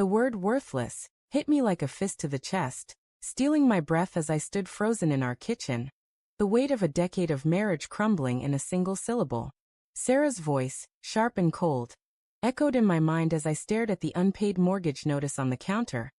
The word worthless hit me like a fist to the chest, stealing my breath as I stood frozen in our kitchen. The weight of a decade of marriage crumbling in a single syllable. Sarah's voice, sharp and cold, echoed in my mind as I stared at the unpaid mortgage notice on the counter.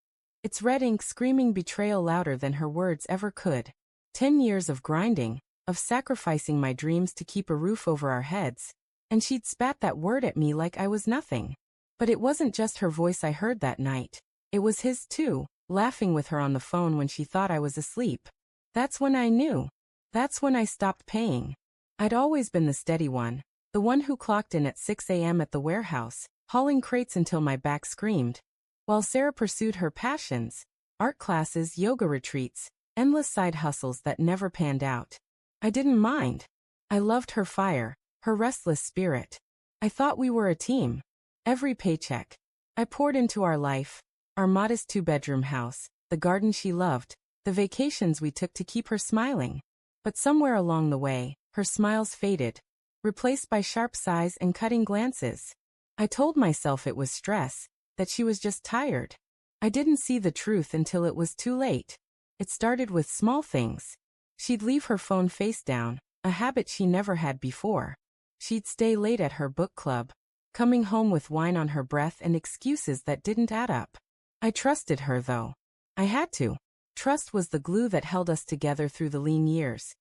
Its red ink screaming betrayal louder than her words ever could. 10 years of grinding, of sacrificing my dreams to keep a roof over our heads, and she'd spat that word at me like I was nothing. But it wasn't just her voice I heard that night. It was his too, laughing with her on the phone when she thought I was asleep. That's when I knew. That's when I stopped paying. I'd always been the steady one, the one who clocked in at 6 a.m. at the warehouse, hauling crates until my back screamed. While Sarah pursued her passions, art classes, yoga retreats, endless side hustles that never panned out. I didn't mind. I loved her fire, her restless spirit. I thought we were a team. Every paycheck I poured into our life, our modest 2-bedroom house, the garden she loved, the vacations we took to keep her smiling. But somewhere along the way, her smiles faded, replaced by sharp sighs and cutting glances. I told myself it was stress, that she was just tired. I didn't see the truth until it was too late. It started with small things. She'd leave her phone face down, a habit she never had before. She'd stay late at her book club, coming home with wine on her breath and excuses that didn't add up. I trusted her though. I had to. Trust was the glue that held us together through the lean years.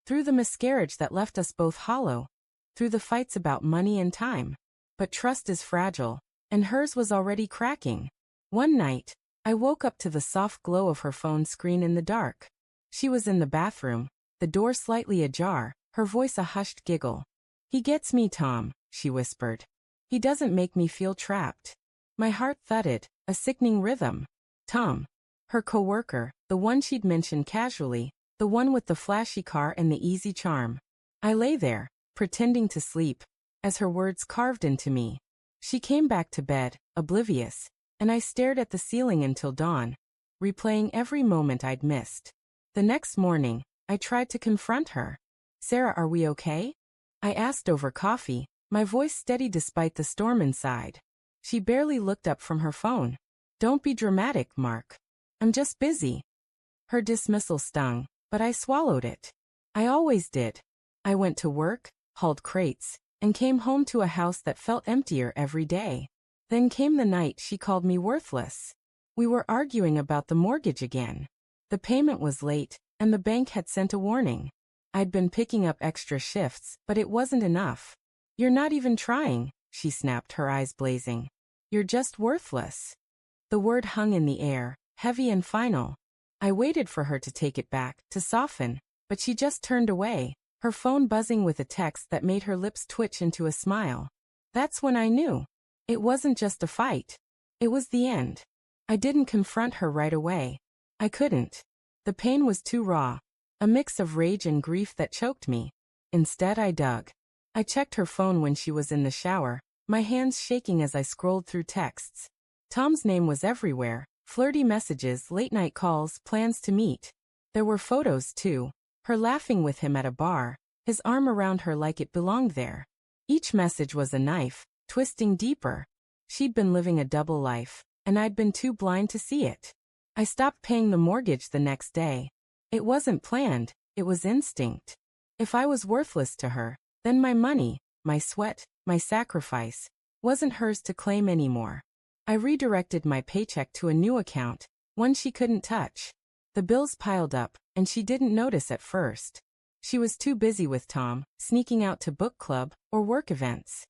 Through the miscarriage that left us both hollow. Through the fights about money and time. But trust is fragile, and hers was already cracking. One night, I woke up to the soft glow of her phone screen in the dark. She was in the bathroom, the door slightly ajar, her voice a hushed giggle. "He gets me, Tom," she whispered. "He doesn't make me feel trapped." My heart thudded, a sickening rhythm. Tom. Her coworker, the one she'd mentioned casually, the one with the flashy car and the easy charm. I lay there, pretending to sleep, as her words carved into me. She came back to bed, oblivious, and I stared at the ceiling until dawn, replaying every moment I'd missed. The next morning, I tried to confront her. "Sarah, are we okay?" I asked over coffee, my voice steady despite the storm inside. She barely looked up from her phone. "Don't be dramatic, Mark. I'm just busy." Her dismissal stung, but I swallowed it. I always did. I went to work, hauled crates, and came home to a house that felt emptier every day. Then came the night she called me worthless. We were arguing about the mortgage again. The payment was late, and the bank had sent a warning. I'd been picking up extra shifts, but it wasn't enough. "You're not even trying," she snapped, her eyes blazing. "You're just worthless." The word hung in the air, heavy and final. I waited for her to take it back, to soften, but she just turned away, her phone buzzing with a text that made her lips twitch into a smile. That's when I knew. It wasn't just a fight. It was the end. I didn't confront her right away. I couldn't. The pain was too raw, a mix of rage and grief that choked me. Instead, I dug. I checked her phone when she was in the shower, my hands shaking as I scrolled through texts. Tom's name was everywhere, flirty messages, late-night calls, plans to meet. There were photos, too, her laughing with him at a bar, his arm around her like it belonged there. Each message was a knife, twisting deeper. She'd been living a double life, and I'd been too blind to see it. I stopped paying the mortgage the next day. It wasn't planned, it was instinct. If I was worthless to her, then my money, my sweat, my sacrifice, wasn't hers to claim anymore. I redirected my paycheck to a new account, one she couldn't touch. The bills piled up, and she didn't notice at first. She was too busy with Tom, sneaking out to book club or work events.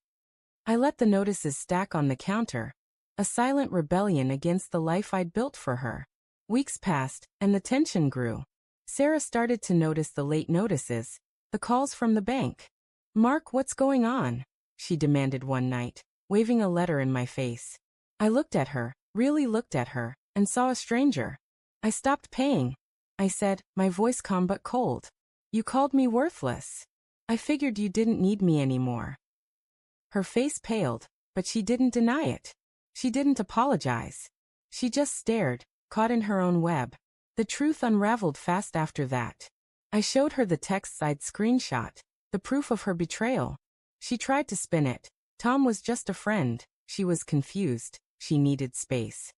I let the notices stack on the counter, a silent rebellion against the life I'd built for her. Weeks passed, and the tension grew. Sarah started to notice the late notices, the calls from the bank. "Mark, what's going on?" she demanded one night, waving a letter in my face. I looked at her, really looked at her, and saw a stranger. "I stopped paying," I said, my voice calm but cold. "You called me worthless. I figured you didn't need me anymore." Her face paled, but she didn't deny it. She didn't apologize. She just stared, caught in her own web. The truth unraveled fast after that. I showed her the texts I'd screenshot, the proof of her betrayal. She tried to spin it. Tom was just a friend. She was confused. She needed space.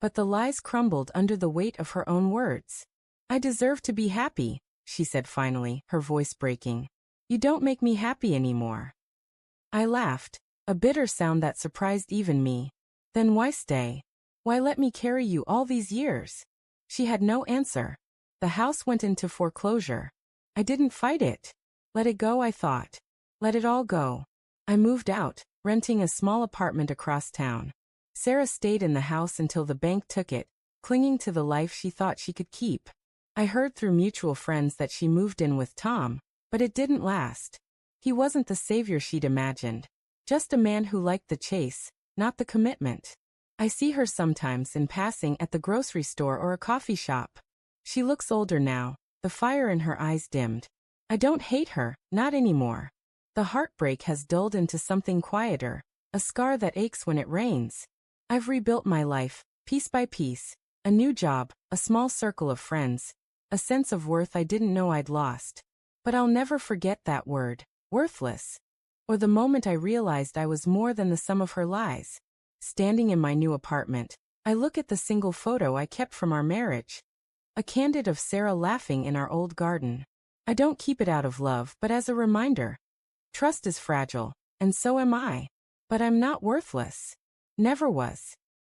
But the lies crumbled under the weight of her own words. I deserve to be happy, she said finally, her voice breaking. You don't make me happy anymore. I laughed, a bitter sound that surprised even me. Then why stay? Why let me carry you all these years? She had no answer. The house went into foreclosure. I didn't fight it. Let it go, I thought. Let it all go. I moved out, renting a small apartment across town. Sarah stayed in the house until the bank took it, clinging to the life she thought she could keep. I heard through mutual friends that she moved in with Tom, but it didn't last. He wasn't the savior she'd imagined. Just a man who liked the chase, not the commitment. I see her sometimes in passing at the grocery store or a coffee shop. She looks older now, the fire in her eyes dimmed. I don't hate her, not anymore. The heartbreak has dulled into something quieter, a scar that aches when it rains. I've rebuilt my life, piece by piece. A new job, a small circle of friends, a sense of worth I didn't know I'd lost. But I'll never forget that word, worthless. Or the moment I realized I was more than the sum of her lies. Standing in my new apartment, I look at the single photo I kept from our marriage. A candid of Sarah laughing in our old garden. I don't keep it out of love, but as a reminder. Trust is fragile, and so am I. But I'm not worthless. Never was.